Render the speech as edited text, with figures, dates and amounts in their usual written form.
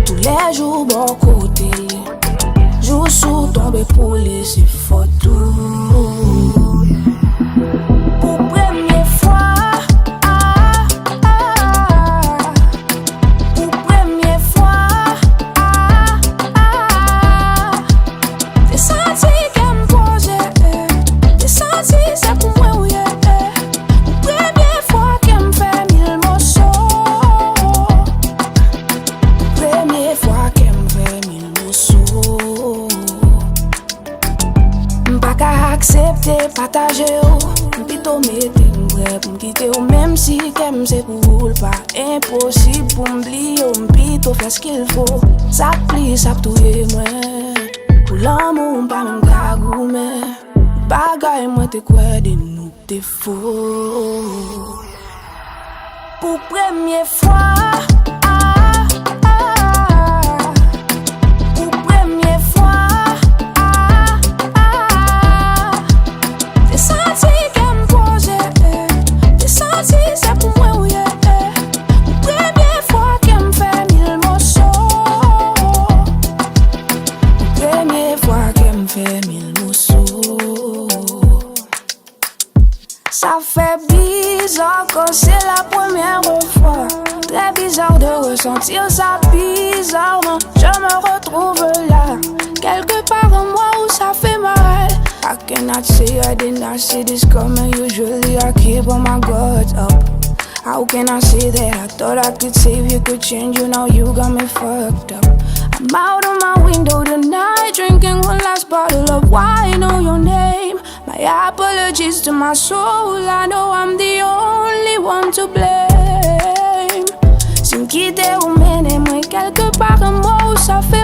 tous les jours bon côté. Jour sous tomber pour laisser photo. Pour première fois, pour première fois, t'es senti qu'elle me posait, t'es senti ça pour moi oui. Pour première fois qu'elle me fait mille morceaux, première fois qu'elle me fait mille morceaux. M'pas qu'à accepter, partager plutôt mettre m'bref pour quitter ou même si qu'aime c'est pour pas impossible pour m'oublier ou m'plutôt faire ce qu'il faut. Ça plie, ça touille moi. Pour l'amour, pas même gagou mais bagaille moi t'es quoi de nous t'es faux. Pour première fois. Ça fait bizarre quand c'est la première fois. Très bizarre de ressentir ça bizarrement. Je me retrouve là, quelque part en moi où ça fait mal. I cannot say I did not see this coming. Usually I keep all my guards up. How can I say that I thought I could save you, could change you, now you got me fucked up. I'm out on my window tonight, drinking one last bottle of wine. I know your name. My apologies to my soul. I know I'm the only one to blame. Si m'quitter ou mener moi quelque part en moi où ça fait